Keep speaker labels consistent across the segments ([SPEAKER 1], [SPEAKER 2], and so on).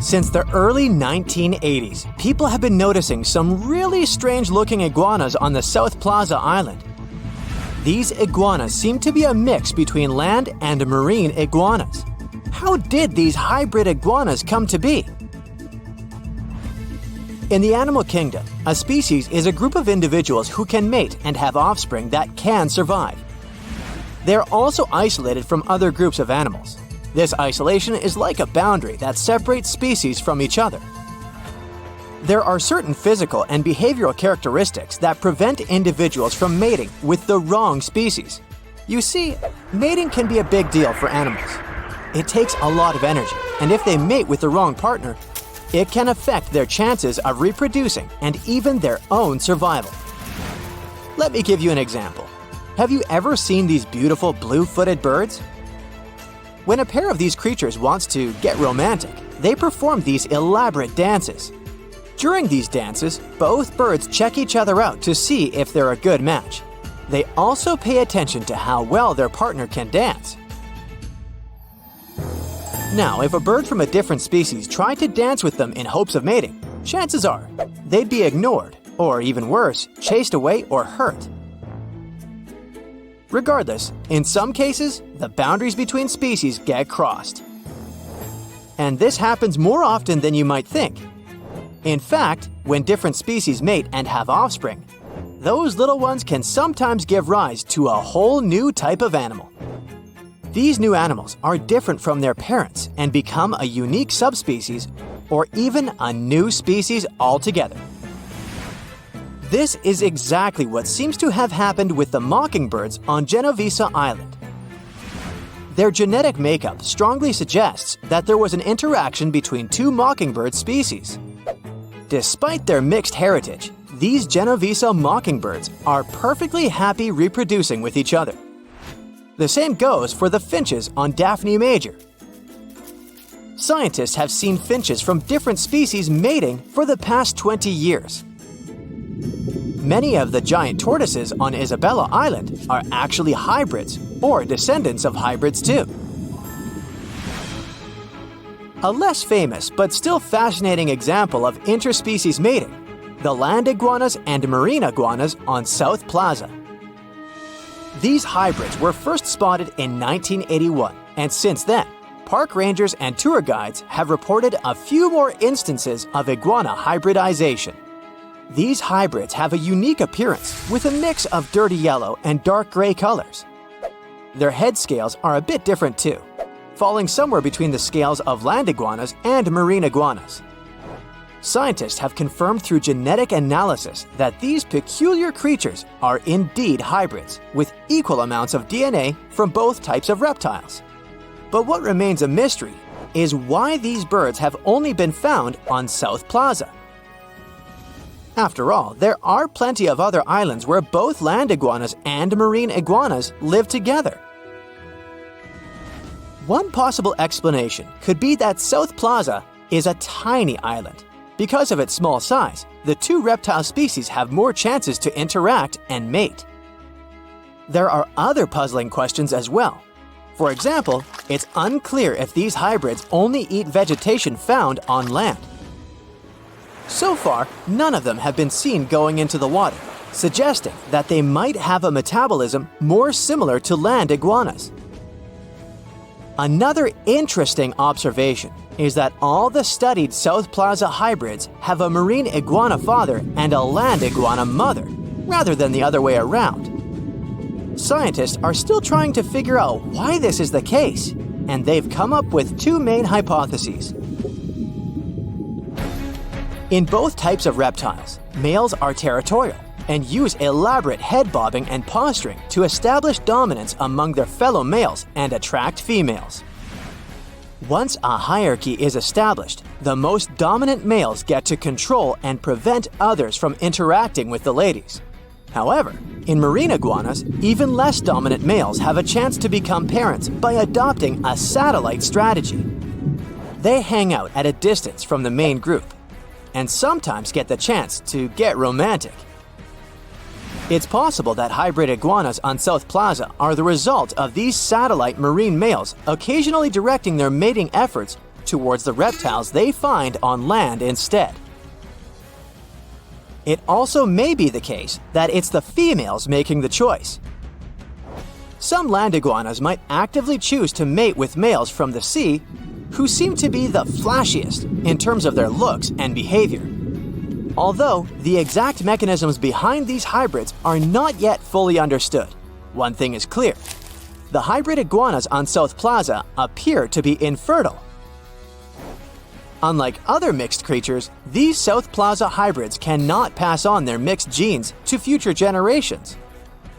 [SPEAKER 1] Since the early 1980s, people have been noticing some really strange-looking iguanas on the South Plaza Island. These iguanas seem to be a mix between land and marine iguanas. How did these hybrid iguanas come to be? In the animal kingdom, a species is a group of individuals who can mate and have offspring that can survive. They are also isolated from other groups of animals. This isolation is like a boundary that separates species from each other. There are certain physical and behavioral characteristics that prevent individuals from mating with the wrong species. You see, mating can be a big deal for animals. It takes a lot of energy, and if they mate with the wrong partner, it can affect their chances of reproducing and even their own survival. Let me give you an example. Have you ever seen these beautiful blue-footed birds? When a pair of these creatures wants to get romantic, they perform these elaborate dances. During these dances, both birds check each other out to see if they're a good match. They also pay attention to how well their partner can dance. Now, if a bird from a different species tried to dance with them in hopes of mating, chances are they'd be ignored, or even worse, chased away or hurt. Regardless, in some cases, the boundaries between species get crossed. And this happens more often than you might think. In fact, when different species mate and have offspring, those little ones can sometimes give rise to a whole new type of animal. These new animals are different from their parents and become a unique subspecies or even a new species altogether. This is exactly what seems to have happened with the mockingbirds on Genovesa Island. Their genetic makeup strongly suggests that there was an interaction between two mockingbird species. Despite their mixed heritage, these Genovesa mockingbirds are perfectly happy reproducing with each other. The same goes for the finches on Daphne Major. Scientists have seen finches from different species mating for the past 20 years. Many of the giant tortoises on Isabella Island are actually hybrids or descendants of hybrids too. A less famous but still fascinating example of interspecies mating, the land iguanas and marine iguanas on South Plaza. These hybrids were first spotted in 1981, and since then, park rangers and tour guides have reported a few more instances of iguana hybridization. These hybrids have a unique appearance with a mix of dirty yellow and dark gray colors. Their head scales are a bit different too, falling somewhere between the scales of land iguanas and marine iguanas. Scientists have confirmed through genetic analysis that these peculiar creatures are indeed hybrids, with equal amounts of DNA from both types of reptiles. But what remains a mystery is why these birds have only been found on South Plaza. After all, there are plenty of other islands where both land iguanas and marine iguanas live together. One possible explanation could be that South Plaza is a tiny island. Because of its small size, the two reptile species have more chances to interact and mate. There are other puzzling questions as well. For example, it's unclear if these hybrids only eat vegetation found on land. So far, none of them have been seen going into the water, suggesting that they might have a metabolism more similar to land iguanas. Another interesting observation is that all the studied South Plaza hybrids have a marine iguana father and a land iguana mother, rather than the other way around. Scientists are still trying to figure out why this is the case, and they've come up with two main hypotheses. In both types of reptiles, males are territorial and use elaborate head bobbing and posturing to establish dominance among their fellow males and attract females. Once a hierarchy is established, the most dominant males get to control and prevent others from interacting with the ladies. However, in marine iguanas, even less dominant males have a chance to become parents by adopting a satellite strategy. They hang out at a distance from the main group and sometimes get the chance to get romantic. It's possible that hybrid iguanas on South Plaza are the result of these satellite marine males occasionally directing their mating efforts towards the reptiles they find on land instead. It also may be the case that it's the females making the choice. Some land iguanas might actively choose to mate with males from the sea who seem to be the flashiest in terms of their looks and behavior. Although the exact mechanisms behind these hybrids are not yet fully understood, one thing is clear. The hybrid iguanas on South Plaza appear to be infertile. Unlike other mixed creatures, these South Plaza hybrids cannot pass on their mixed genes to future generations.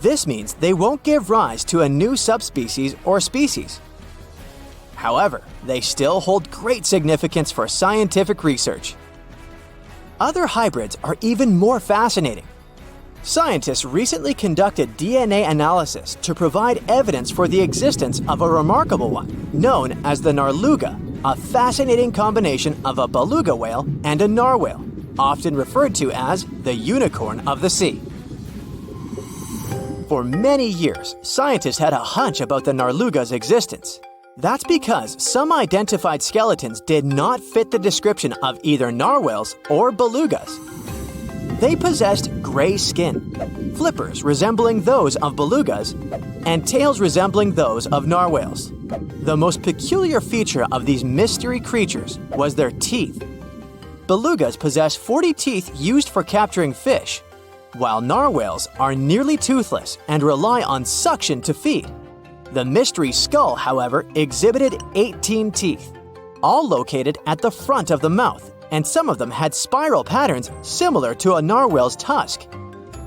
[SPEAKER 1] This means they won't give rise to a new subspecies or species. However, they still hold great significance for scientific research. Other hybrids are even more fascinating. Scientists recently conducted DNA analysis to provide evidence for the existence of a remarkable one, known as the narluga, a fascinating combination of a beluga whale and a narwhale, often referred to as the unicorn of the sea. For many years, scientists had a hunch about the narluga's existence. That's because some identified skeletons did not fit the description of either narwhals or belugas. They possessed gray skin, flippers resembling those of belugas, and tails resembling those of narwhals. The most peculiar feature of these mystery creatures was their teeth. Belugas possess 40 teeth used for capturing fish, while narwhals are nearly toothless and rely on suction to feed. The mystery skull, however, exhibited 18 teeth, all located at the front of the mouth, and some of them had spiral patterns similar to a narwhal's tusk.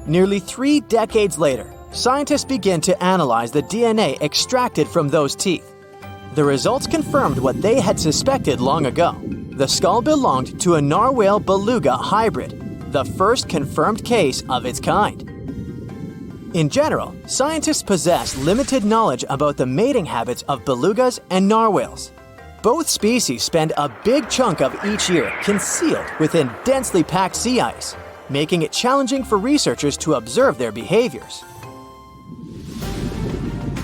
[SPEAKER 1] Nearly 3 decades later, scientists began to analyze the DNA extracted from those teeth. The results confirmed what they had suspected long ago. The skull belonged to a narwhal-beluga hybrid, the first confirmed case of its kind. In general, scientists possess limited knowledge about the mating habits of belugas and narwhals. Both species spend a big chunk of each year concealed within densely packed sea ice, making it challenging for researchers to observe their behaviors.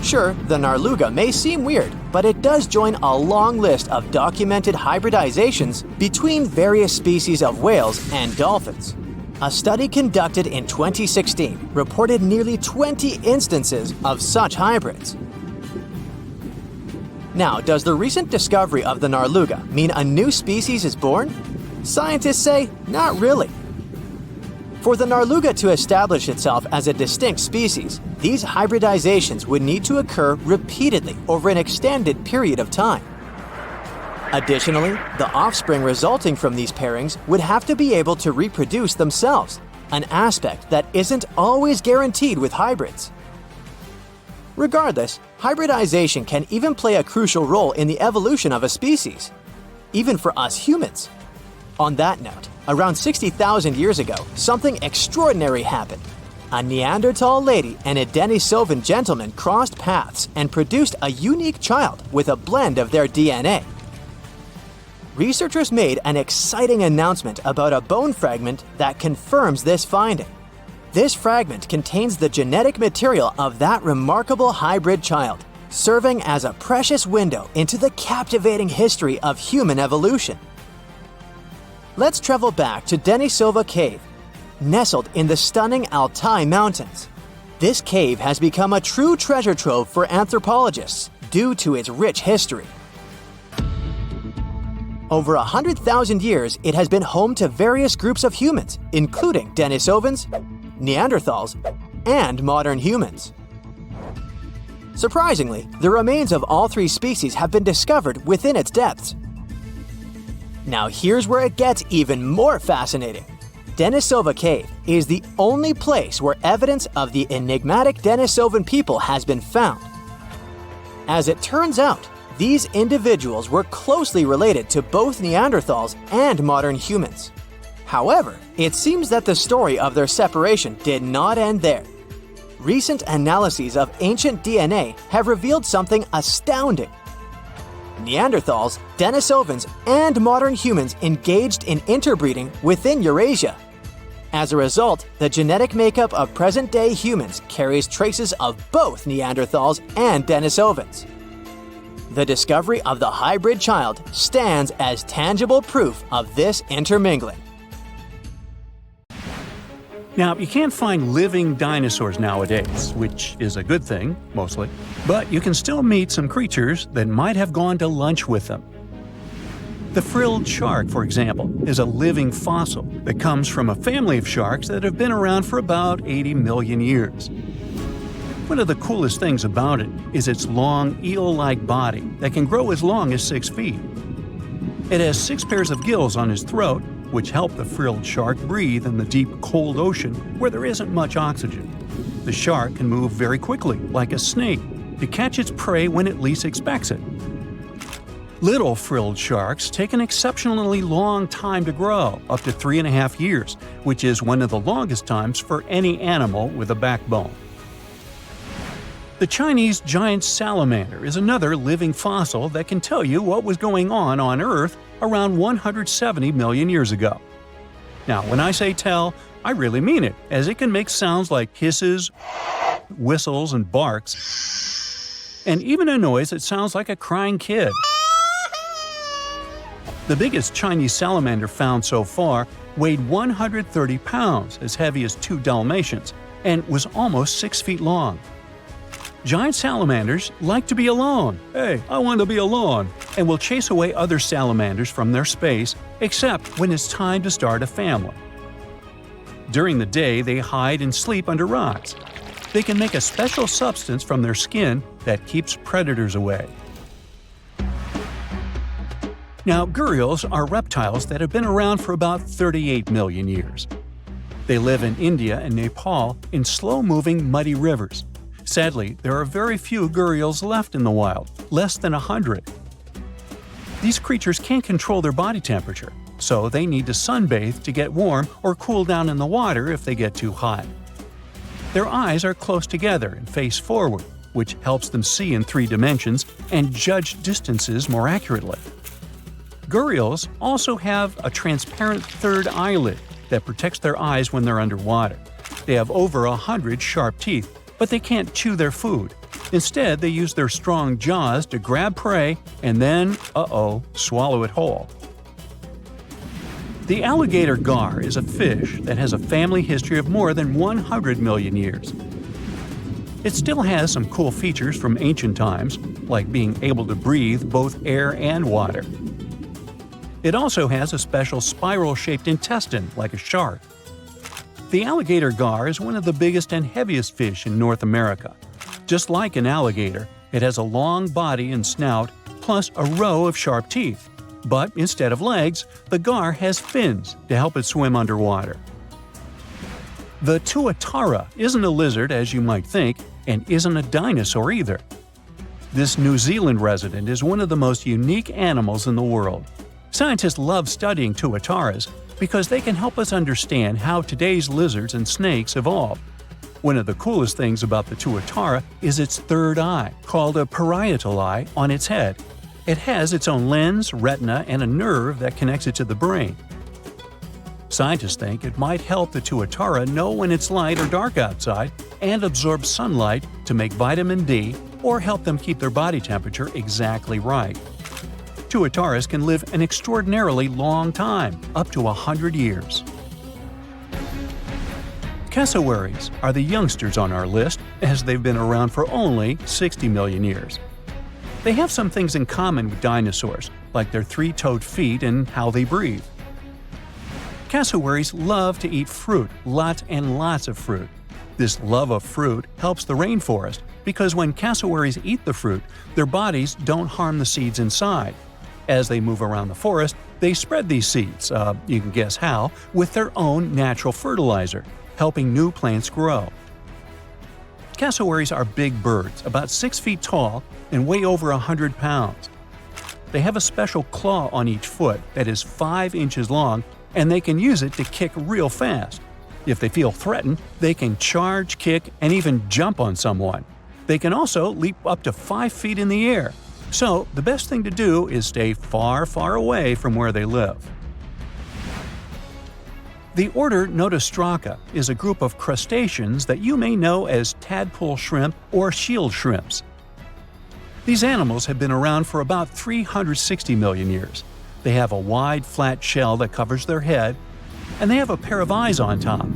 [SPEAKER 1] Sure, the narluga may seem weird, but it does join a long list of documented hybridizations between various species of whales and dolphins. A study conducted in 2016 reported nearly 20 instances of such hybrids. Now, does the recent discovery of the narluga mean a new species is born? Scientists say not really. For the narluga to establish itself as a distinct species, these hybridizations would need to occur repeatedly over an extended period of time. Additionally, the offspring resulting from these pairings would have to be able to reproduce themselves, an aspect that isn't always guaranteed with hybrids. Regardless, hybridization can even play a crucial role in the evolution of a species, even for us humans. On that note, around 60,000 years ago, something extraordinary happened. A Neanderthal lady and a Denisovan gentleman crossed paths and produced a unique child with a blend of their DNA. Researchers made an exciting announcement about a bone fragment that confirms this finding. This fragment contains the genetic material of that remarkable hybrid child, serving as a precious window into the captivating history of human evolution. Let's travel back to Denisova Cave, nestled in the stunning Altai Mountains. This cave has become a true treasure trove for anthropologists due to its rich history. Over 100,000 years, it has been home to various groups of humans, including Denisovans, Neanderthals, and modern humans. Surprisingly, the remains of all 3 species have been discovered within its depths. Now here's where it gets even more fascinating. Denisova Cave is the only place where evidence of the enigmatic Denisovan people has been found. As it turns out, these individuals were closely related to both Neanderthals and modern humans. However, it seems that the story of their separation did not end there. Recent analyses of ancient DNA have revealed something astounding. Neanderthals, Denisovans, and modern humans engaged in interbreeding within Eurasia. As a result, the genetic makeup of present-day humans carries traces of both Neanderthals and Denisovans. The discovery of the hybrid child stands as tangible proof of this intermingling.
[SPEAKER 2] Now, you can't find living dinosaurs nowadays, which is a good thing, mostly, but you can still meet some creatures that might have gone to lunch with them. The frilled shark, for example, is a living fossil that comes from a family of sharks that have been around for about 80 million years. One of the coolest things about it is its long, eel-like body that can grow as long as 6 feet. It has 6 pairs of gills on its throat, which help the frilled shark breathe in the deep, cold ocean where there isn't much oxygen. The shark can move very quickly, like a snake, to catch its prey when it least expects it. Little frilled sharks take an exceptionally long time to grow, up to 3.5 years, which is one of the longest times for any animal with a backbone. The Chinese giant salamander is another living fossil that can tell you what was going on Earth around 170 million years ago. Now, when I say tell, I really mean it, as it can make sounds like hisses, whistles, and barks, and even a noise that sounds like a crying kid. The biggest Chinese salamander found so far weighed 130 pounds, as heavy as 2 Dalmatians, and was almost 6 feet long. Giant salamanders like to be alone. Hey, I want to be alone. And will chase away other salamanders from their space, except when it's time to start a family. During the day, they hide and sleep under rocks. They can make a special substance from their skin that keeps predators away. Now, gharials are reptiles that have been around for about 38 million years. They live in India and Nepal in slow-moving, muddy rivers. Sadly, there are very few gharials left in the wild, less than 100. These creatures can't control their body temperature, so they need to sunbathe to get warm or cool down in the water if they get too hot. Their eyes are close together and face forward, which helps them see in 3 dimensions and judge distances more accurately. Gharials also have a transparent third eyelid that protects their eyes when they're underwater. They have over 100 sharp teeth, but they can't chew their food. Instead, they use their strong jaws to grab prey and then, swallow it whole. The alligator gar is a fish that has a family history of more than 100 million years. It still has some cool features from ancient times, like being able to breathe both air and water. It also has a special spiral-shaped intestine, like a shark. The alligator gar is one of the biggest and heaviest fish in North America. Just like an alligator, it has a long body and snout, plus a row of sharp teeth. But instead of legs, the gar has fins to help it swim underwater. The tuatara isn't a lizard as you might think, and isn't a dinosaur either. This New Zealand resident is one of the most unique animals in the world. Scientists love studying tuataras because they can help us understand how today's lizards and snakes evolved. One of the coolest things about the tuatara is its third eye, called a parietal eye, on its head. It has its own lens, retina, and a nerve that connects it to the brain. Scientists think it might help the tuatara know when it's light or dark outside and absorb sunlight to make vitamin D or help them keep their body temperature exactly right. Tuataras can live an extraordinarily long time, up to 100 years. Cassowaries are the youngsters on our list, as they've been around for only 60 million years. They have some things in common with dinosaurs, like their 3-toed feet and how they breathe. Cassowaries love to eat fruit, lots and lots of fruit. This love of fruit helps the rainforest because when cassowaries eat the fruit, their bodies don't harm the seeds inside. As they move around the forest, they spread these seeds, you can guess how, with their own natural fertilizer, helping new plants grow. Cassowaries are big birds, about 6 feet tall and weigh over 100 pounds. They have a special claw on each foot that is 5 inches long, and they can use it to kick real fast. If they feel threatened, they can charge, kick, and even jump on someone. They can also leap up to 5 feet in the air. So, the best thing to do is stay far, far away from where they live. The order Notostraca is a group of crustaceans that you may know as tadpole shrimp or shield shrimps. These animals have been around for about 360 million years. They have a wide, flat shell that covers their head, and they have a pair of eyes on top.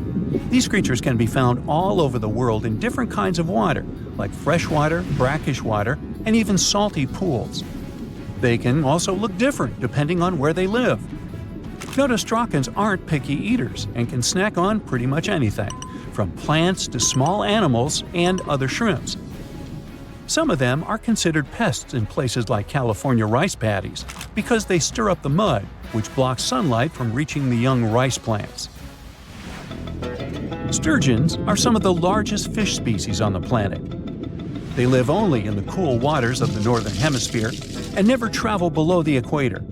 [SPEAKER 2] These creatures can be found all over the world in different kinds of water, like freshwater, brackish water, and even salty pools. They can also look different depending on where they live. Notostraccans aren't picky eaters and can snack on pretty much anything, from plants to small animals and other shrimps. Some of them are considered pests in places like California rice paddies because they stir up the mud, which blocks sunlight from reaching the young rice plants. Sturgeons are some of the largest fish species on the planet. They live only in the cool waters of the northern hemisphere and never travel below the equator.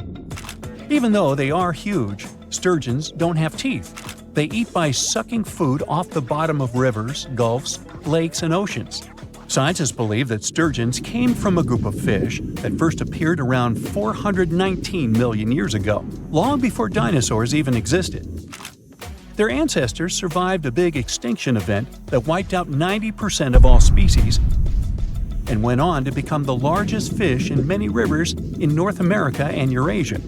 [SPEAKER 2] Even though they are huge, sturgeons don't have teeth. They eat by sucking food off the bottom of rivers, gulfs, lakes, and oceans. Scientists believe that sturgeons came from a group of fish that first appeared around 419 million years ago, long before dinosaurs even existed. Their ancestors survived a big extinction event that wiped out 90% of all species and went on to become the largest fish in many rivers in North America and Eurasia.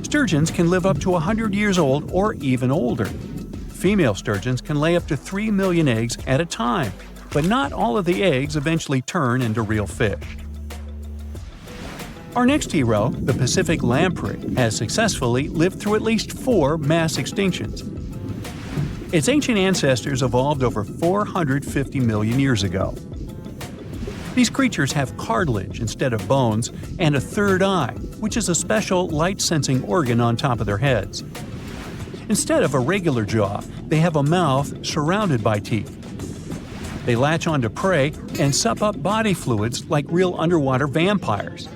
[SPEAKER 2] Sturgeons can live up to 100 years old or even older. Female sturgeons can lay up to 3 million eggs at a time, but not all of the eggs eventually turn into real fish. Our next hero, the Pacific lamprey, has successfully lived through at least 4 mass extinctions. Its ancient ancestors evolved over 450 million years ago. These creatures have cartilage instead of bones and a third eye, which is a special light-sensing organ on top of their heads. Instead of a regular jaw, they have a mouth surrounded by teeth. They latch onto prey and sup up body fluids like real underwater vampires.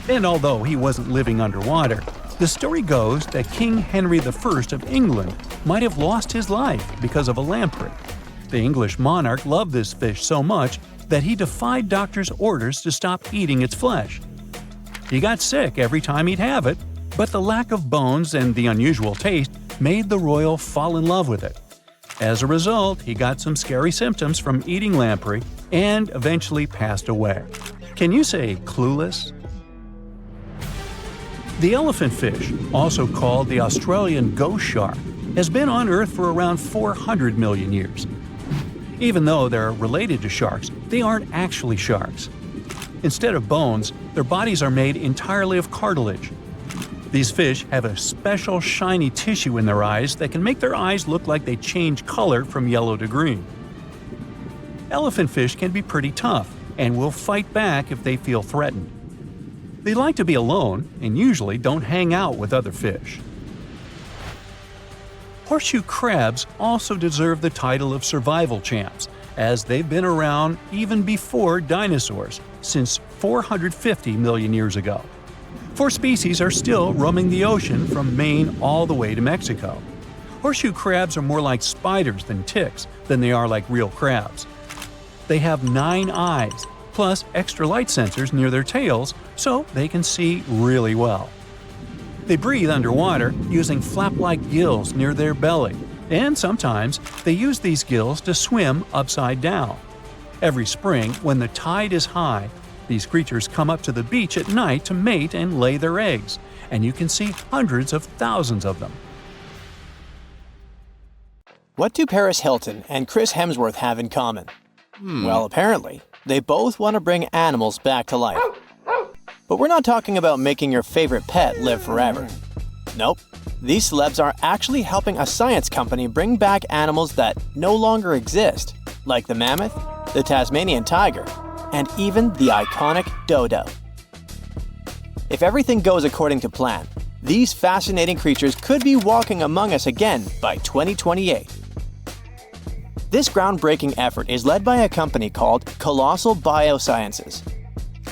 [SPEAKER 2] And although he wasn't living underwater, the story goes that King Henry I of England might have lost his life because of a lamprey. The English monarch loved this fish so much that he defied doctors' orders to stop eating its flesh. He got sick every time he'd have it, but the lack of bones and the unusual taste made the royal fall in love with it. As a result, he got some scary symptoms from eating lamprey and eventually passed away. Can you say clueless? The elephant fish, also called the Australian ghost shark, has been on Earth for around 400 million years. Even though they're related to sharks, they aren't actually sharks. Instead of bones, their bodies are made entirely of cartilage. These fish have a special shiny tissue in their eyes that can make their eyes look like they change color from yellow to green. Elephant fish can be pretty tough and will fight back if they feel threatened. They like to be alone and usually don't hang out with other fish. Horseshoe crabs also deserve the title of survival champs, as they've been around even before dinosaurs, since 450 million years ago. 4 species are still roaming the ocean from Maine all the way to Mexico. Horseshoe crabs are more like spiders than ticks than they are like real crabs. They have 9 eyes, plus extra light sensors near their tails, so they can see really well. They breathe underwater using flap-like gills near their belly, and sometimes they use these gills to swim upside down. Every spring, when the tide is high, these creatures come up to the beach at night to mate and lay their eggs, and you can see hundreds of thousands of them.
[SPEAKER 1] What do Paris Hilton and Chris Hemsworth have in common? Well, apparently, they both want to bring animals back to life. But we're not talking about making your favorite pet live forever. Nope. These celebs are actually helping a science company bring back animals that no longer exist, like the mammoth, the Tasmanian tiger, and even the iconic dodo. If everything goes according to plan, these fascinating creatures could be walking among us again by 2028. This groundbreaking effort is led by a company called Colossal Biosciences.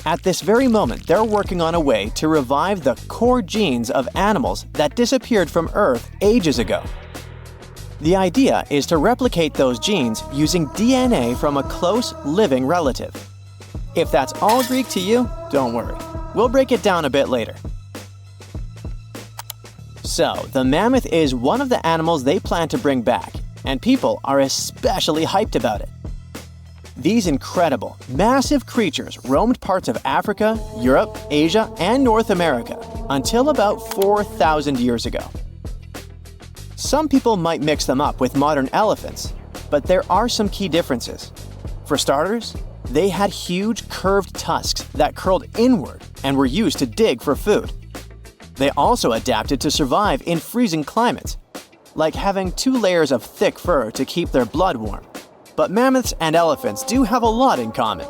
[SPEAKER 1] At this very moment, they're working on a way to revive the core genes of animals that disappeared from Earth ages ago. The idea is to replicate those genes using DNA from a close living relative. If that's all Greek to you, don't worry. We'll break it down a bit later. So, the mammoth is one of the animals they plan to bring back, and people are especially hyped about it. These incredible, massive creatures roamed parts of Africa, Europe, Asia, and North America until about 4,000 years ago. Some people might mix them up with modern elephants, but there are some key differences. For starters, they had huge curved tusks that curled inward and were used to dig for food. They also adapted to survive in freezing climates, like having 2 layers of thick fur to keep their blood warm. But mammoths and elephants do have a lot in common.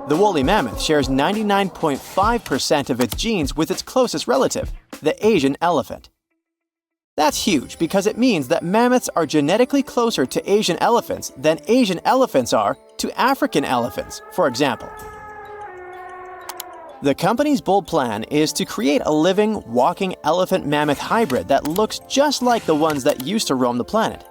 [SPEAKER 1] The woolly mammoth shares 99.5% of its genes with its closest relative, the Asian elephant. That's huge because it means that mammoths are genetically closer to Asian elephants than Asian elephants are to African elephants, for example. The company's bold plan is to create a living, walking elephant-mammoth hybrid that looks just like the ones that used to roam the planet.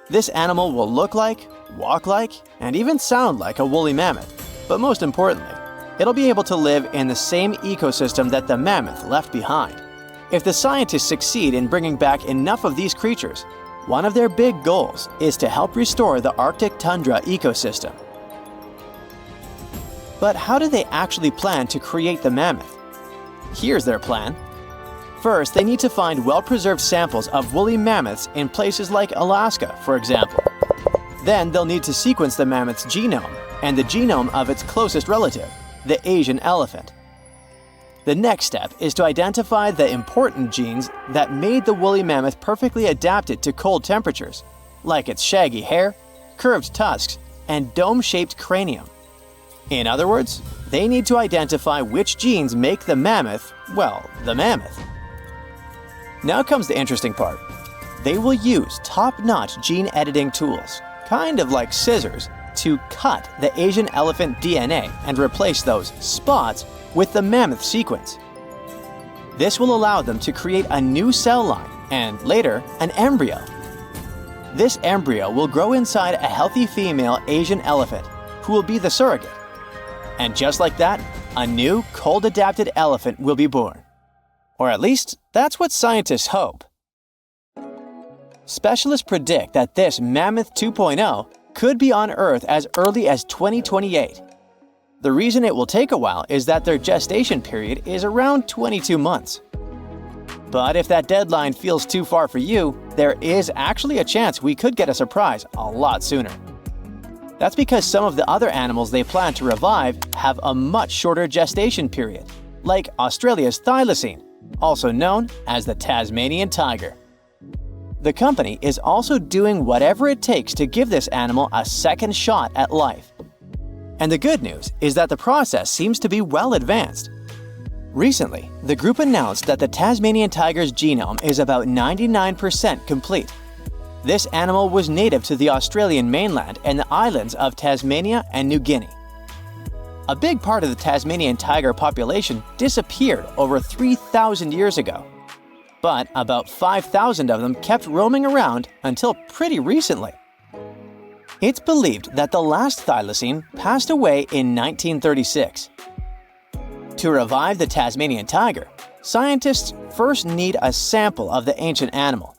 [SPEAKER 1] This animal will look like, walk like, and even sound like a woolly mammoth, but most importantly, it'll be able to live in the same ecosystem that the mammoth left behind. If the scientists succeed in bringing back enough of these creatures, one of their big goals is to help restore the Arctic tundra ecosystem. But how do they actually plan to create the mammoth? Here's their plan. First, they need to find well-preserved samples of woolly mammoths in places like Alaska, for example. Then they'll need to sequence the mammoth's genome and the genome of its closest relative, the Asian elephant. The next step is to identify the important genes that made the woolly mammoth perfectly adapted to cold temperatures, like its shaggy hair, curved tusks, and dome-shaped cranium. In other words, they need to identify which genes make the mammoth, well, the mammoth. Now comes the interesting part. They will use top-notch gene editing tools, kind of like scissors, to cut the Asian elephant DNA and replace those spots with the mammoth sequence. This will allow them to create a new cell line and, later, an embryo. This embryo will grow inside a healthy female Asian elephant, who will be the surrogate. And just like that, a new, cold-adapted elephant will be born. Or at least, that's what scientists hope. Specialists predict that this Mammoth 2.0 could be on Earth as early as 2028. The reason it will take a while is that their gestation period is around 22 months. But if that deadline feels too far for you, there is actually a chance we could get a surprise a lot sooner. That's because some of the other animals they plan to revive have a much shorter gestation period, like Australia's thylacine, also known as the Tasmanian tiger. The company is also doing whatever it takes to give this animal a second shot at life. And the good news is that the process seems to be well advanced. Recently, the group announced that the Tasmanian tiger's genome is about 99% complete. This animal was native to the Australian mainland and the islands of Tasmania and New Guinea. A big part of the Tasmanian tiger population disappeared over 3,000 years ago. But about 5,000 of them kept roaming around until pretty recently. It's believed that the last thylacine passed away in 1936. To revive the Tasmanian tiger, scientists first need a sample of the ancient animal.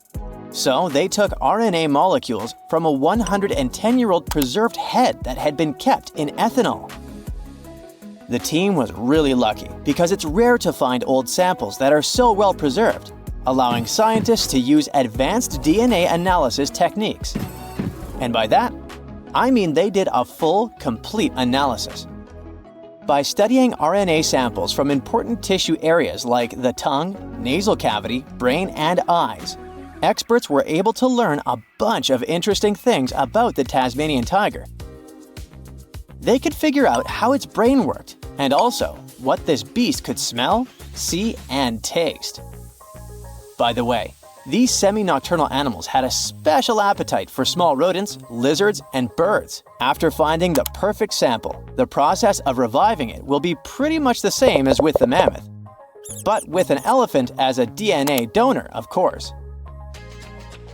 [SPEAKER 1] So they took RNA molecules from a 110-year-old preserved head that had been kept in ethanol. The team was really lucky because it's rare to find old samples that are so well preserved, allowing scientists to use advanced DNA analysis techniques. And by that, I mean they did a full, complete analysis. By studying RNA samples from important tissue areas like the tongue, nasal cavity, brain, and eyes, experts were able to learn a bunch of interesting things about the Tasmanian tiger. They could figure out how its brain worked, and also what this beast could smell, see, and taste. By the way, these semi-nocturnal animals had a special appetite for small rodents, lizards, and birds. After finding the perfect sample, the process of reviving it will be pretty much the same as with the mammoth, but with an elephant as a DNA donor, of course.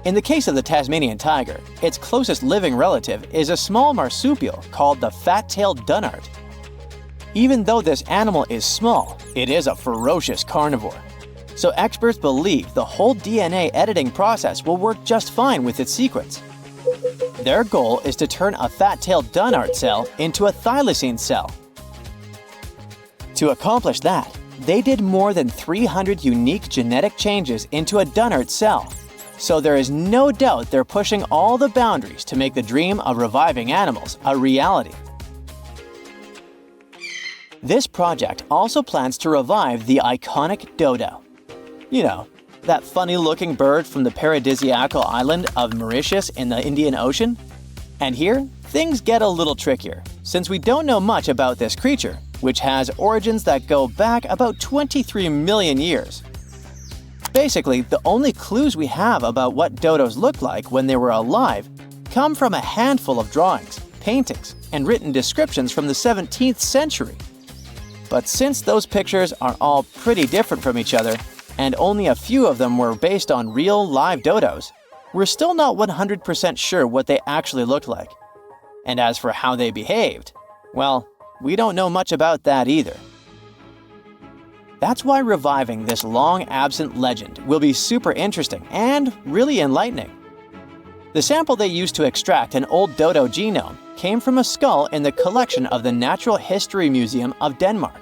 [SPEAKER 1] In the case of the Tasmanian tiger, its closest living relative is a small marsupial called the fat-tailed dunnart. Even though this animal is small, it is a ferocious carnivore. So experts believe the whole DNA editing process will work just fine with its sequence. Their goal is to turn a fat-tailed Dunnart cell into a thylacine cell. To accomplish that, they did more than 300 unique genetic changes into a Dunnart cell. So there is no doubt they're pushing all the boundaries to make the dream of reviving animals a reality. This project also plans to revive the iconic dodo. You know, that funny-looking bird from the paradisiacal island of Mauritius in the Indian Ocean? And here, things get a little trickier, since we don't know much about this creature, which has origins that go back about 23 million years. Basically, the only clues we have about what dodos looked like when they were alive come from a handful of drawings, paintings, and written descriptions from the 17th century. But since those pictures are all pretty different from each other, and only a few of them were based on real live dodos, we're still not 100% sure what they actually looked like. And as for how they behaved, well, we don't know much about that either. That's why reviving this long-absent legend will be super interesting and really enlightening. The sample they used to extract an old dodo genome came from a skull in the collection of the Natural History Museum of Denmark.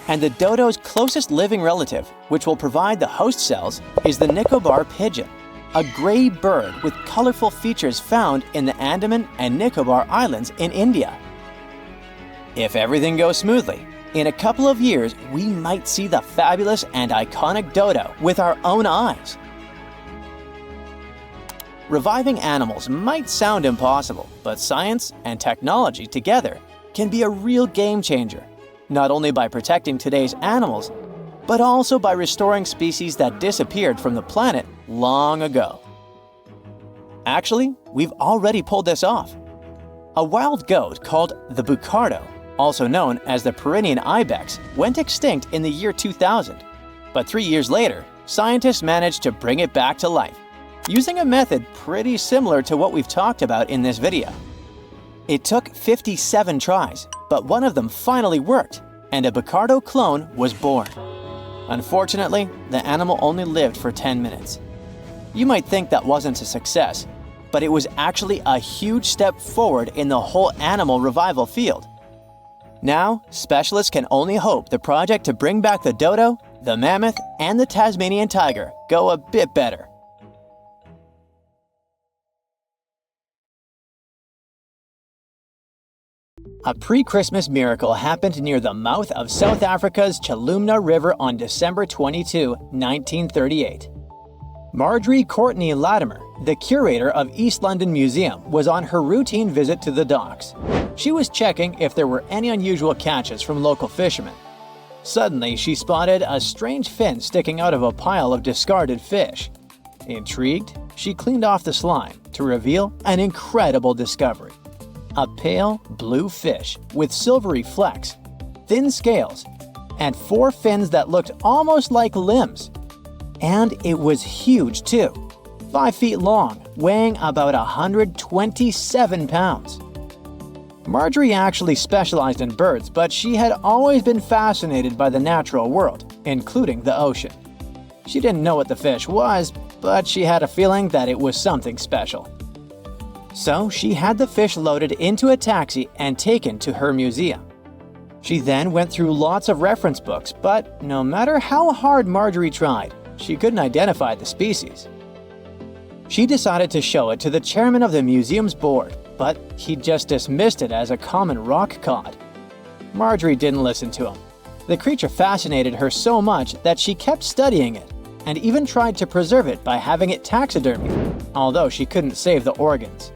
[SPEAKER 1] And the dodo's closest living relative, which will provide the host cells, is the Nicobar pigeon, a gray bird with colorful features found in the Andaman and Nicobar Islands in India. If everything goes smoothly, in a couple of years, we might see the fabulous and iconic dodo with our own eyes. Reviving animals might sound impossible, but science and technology together can be a real game changer, not only by protecting today's animals, but also by restoring species that disappeared from the planet long ago. Actually, we've already pulled this off. A wild goat called the bucardo, also known as the Pyrenean ibex, went extinct in the year 2000. But 3 years later, scientists managed to bring it back to life, using a method pretty similar to what we've talked about in this video. It took 57 tries, but one of them finally worked, and a bucardo clone was born. Unfortunately, the animal only lived for 10 minutes. You might think that wasn't a success, but it was actually a huge step forward in the whole animal revival field. Now, specialists can only hope the project to bring back the dodo, the mammoth, and the Tasmanian tiger go a bit better. A pre-Christmas miracle happened near the mouth of South Africa's Chilumna River on December 22, 1938. Marjorie Courtney Latimer, the curator of East London Museum, was on her routine visit to the docks. She was checking if there were any unusual catches from local fishermen. Suddenly, she spotted a strange fin sticking out of a pile of discarded fish. Intrigued, she cleaned off the slime to reveal an incredible discovery. A pale blue fish with silvery flecks, thin scales, and 4 fins that looked almost like limbs. And it was huge too, 5 feet long, weighing about 127 pounds. Marjorie actually specialized in birds, but she had always been fascinated by the natural world, including the ocean. She didn't know what the fish was, but she had a feeling that it was something special. So she had the fish loaded into a taxi and taken to her museum. She then went through lots of reference books, but no matter how hard Marjorie tried, she couldn't identify the species. She decided to show it to the chairman of the museum's board, but he just dismissed it as a common rock cod. Marjorie didn't listen to him. The creature fascinated her so much that she kept studying it, and even tried to preserve it by having it taxidermied, although she couldn't save the organs.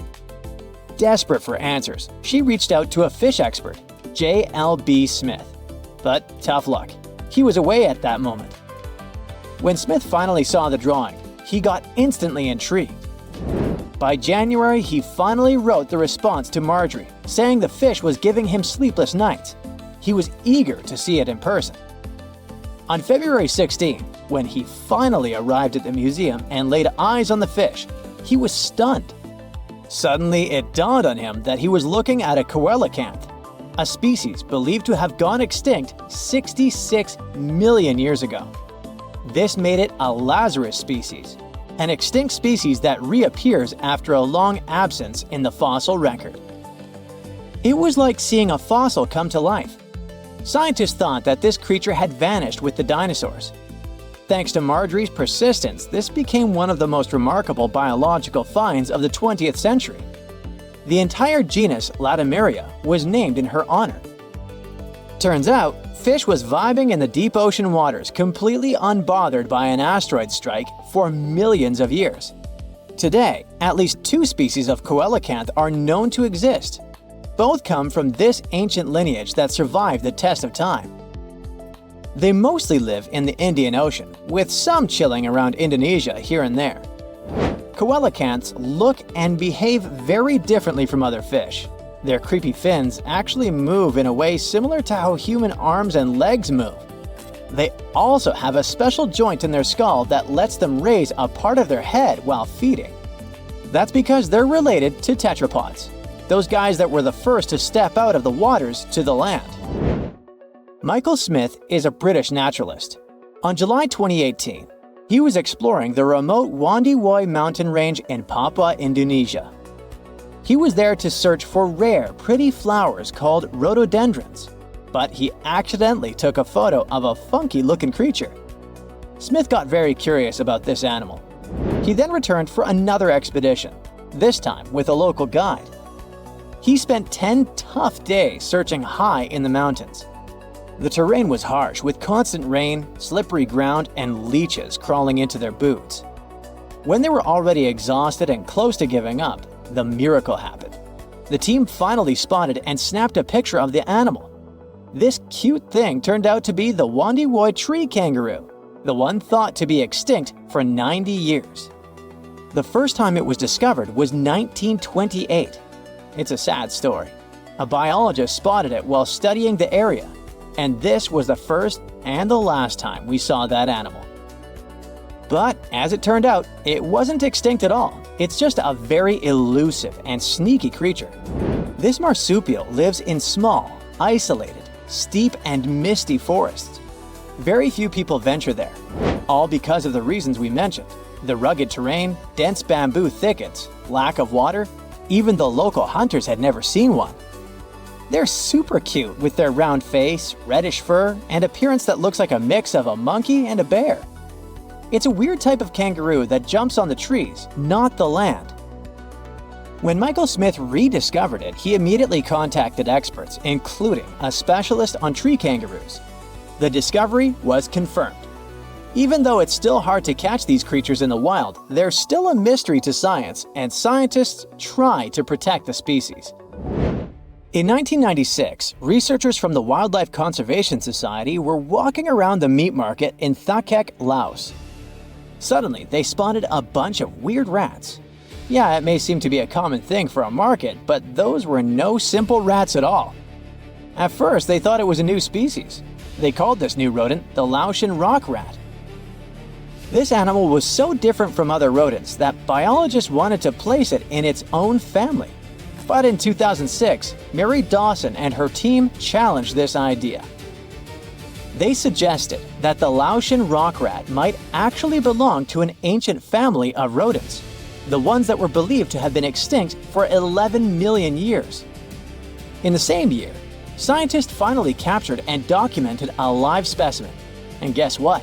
[SPEAKER 1] Desperate for answers, she reached out to a fish expert, J.L.B. Smith. But tough luck, he was away at that moment. When Smith finally saw the drawing, he got instantly intrigued. By January, he finally wrote the response to Marjorie, saying the fish was giving him sleepless nights. He was eager to see it in person. On February 16, when he finally arrived at the museum and laid eyes on the fish, he was stunned. Suddenly, it dawned on him that he was looking at a coelacanth, a species believed to have gone extinct 66 million years ago. This made it a Lazarus species, an extinct species that reappears after a long absence in the fossil record. It was like seeing a fossil come to life. Scientists thought that this creature had vanished with the dinosaurs. Thanks to Marjorie's persistence, this became one of the most remarkable biological finds of the 20th century. The entire genus Latimeria was named in her honor. Turns out, fish was vibing in the deep ocean waters, completely unbothered by an asteroid strike for millions of years. Today, at least 2 species of coelacanth are known to exist. Both come from this ancient lineage that survived the test of time. They mostly live in the Indian Ocean, with some chilling around Indonesia here and there. Coelacanths look and behave very differently from other fish. Their creepy fins actually move in a way similar to how human arms and legs move. They also have a special joint in their skull that lets them raise a part of their head while feeding. That's because they're related to tetrapods, those guys that were the first to step out of the waters to the land. Michael Smith is a British naturalist. On July 2018, he was exploring the remote Wandiwoi mountain range in Papua, Indonesia. He was there to search for rare, pretty flowers called rhododendrons, but he accidentally took a photo of a funky-looking creature. Smith got very curious about this animal. He then returned for another expedition, this time with a local guide. He spent 10 tough days searching high in the mountains. The terrain was harsh, with constant rain, slippery ground, and leeches crawling into their boots. When they were already exhausted and close to giving up, the miracle happened. The team finally spotted and snapped a picture of the animal. This cute thing turned out to be the Wandiwoi tree kangaroo, the one thought to be extinct for 90 years. The first time it was discovered was 1928. It's a sad story. A biologist spotted it while studying the area, and this was the first and the last time we saw that animal. But as it turned out, it wasn't extinct at all. It's just a very elusive and sneaky creature. This marsupial lives in small, isolated, steep and misty forests. Very few people venture there, all because of the reasons we mentioned: the rugged terrain, dense bamboo thickets, lack of water. Even the local hunters had never seen one. They're super cute with their round face, reddish fur, and appearance that looks like a mix of a monkey and a bear. It's a weird type of kangaroo that jumps on the trees, not the land. When Michael Smith rediscovered it, he immediately contacted experts, including a specialist on tree kangaroos. The discovery was confirmed. Even though it's still hard to catch these creatures in the wild, they're still a mystery to science, and scientists try to protect the species. In 1996, researchers from the Wildlife Conservation Society were walking around the meat market in Thakek, Laos. Suddenly, they spotted a bunch of weird rats. Yeah, it may seem to be a common thing for a market, but those were no simple rats at all. At first, they thought it was a new species. They called this new rodent the Laotian rock rat. This animal was so different from other rodents that biologists wanted to place it in its own family. But in 2006, Mary Dawson and her team challenged this idea. They suggested that the Laotian rock rat might actually belong to an ancient family of rodents, the ones that were believed to have been extinct for 11 million years. In the same year, scientists finally captured and documented a live specimen. And guess what?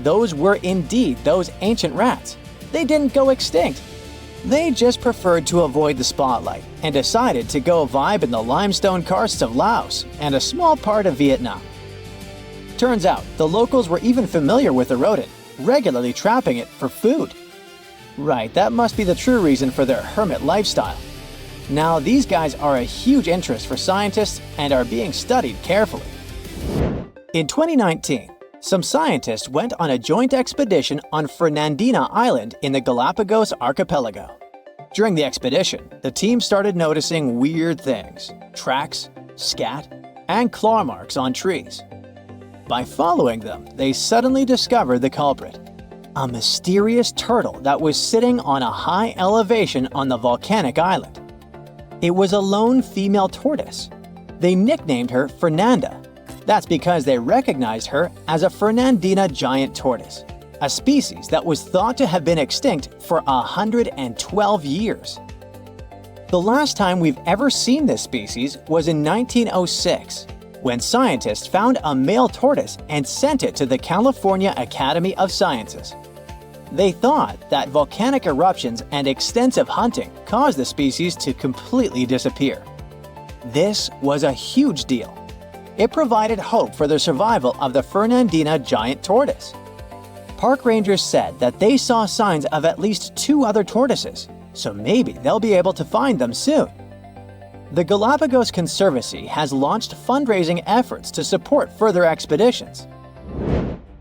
[SPEAKER 1] Those were indeed those ancient rats. They didn't go extinct. They just preferred to avoid the spotlight and decided to go vibe in the limestone karsts of Laos and a small part of Vietnam. Turns out, the locals were even familiar with the rodent, regularly trapping it for food. Right, that must be the true reason for their hermit lifestyle. Now, these guys are a huge interest for scientists and are being studied carefully. In 2019, some scientists went on a joint expedition on Fernandina Island in the Galapagos archipelago. During the expedition, the team started noticing weird things: tracks, scat, and claw marks on trees. By following them, they suddenly discovered the culprit: a mysterious turtle that was sitting on a high elevation on the volcanic island. It was a lone female tortoise. They nicknamed her Fernanda. That's because they recognized her as a Fernandina giant tortoise. a species that was thought to have been extinct for 112 years. The last time we've ever seen this species was in 1906, when scientists found a male tortoise and sent it to the California Academy of Sciences. They thought that volcanic eruptions and extensive hunting caused the species to completely disappear. This was a huge deal. It provided hope for the survival of the Fernandina giant tortoise. Park rangers said that they saw signs of at least 2 other tortoises, so maybe they'll be able to find them soon. The Galapagos Conservancy has launched fundraising efforts to support further expeditions.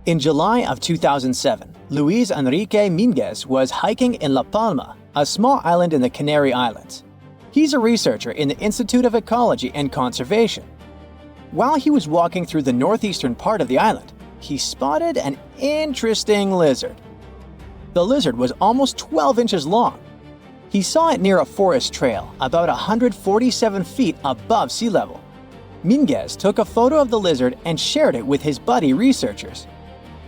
[SPEAKER 1] In July of 2007, Luis Enrique Minguez was hiking in La Palma, a small island in the Canary Islands. He's a researcher in the Institute of Ecology and Conservation. While he was walking through the northeastern part of the island, he spotted an interesting lizard. The lizard was almost 12 inches long. He saw it near a forest trail, about 147 feet above sea level. Minguez took a photo of the lizard and shared it with his buddy researchers.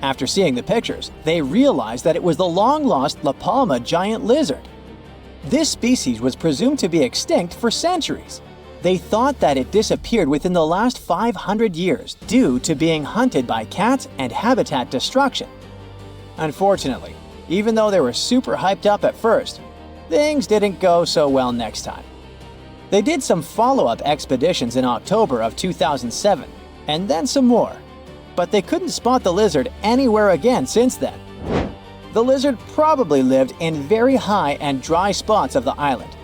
[SPEAKER 1] After seeing the pictures, they realized that it was the long-lost La Palma giant lizard. This species was presumed to be extinct for centuries. They thought that it disappeared within the last 500 years due to being hunted by cats and habitat destruction. Unfortunately, even though they were super hyped up at first, things didn't go so well next time. They did some follow-up expeditions in October of 2007, and then some more, but they couldn't spot the lizard anywhere again since then. The lizard probably lived in very high and dry spots of the island.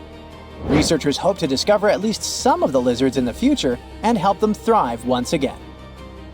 [SPEAKER 1] Researchers hope to discover at least some of the lizards in the future and help them thrive once again.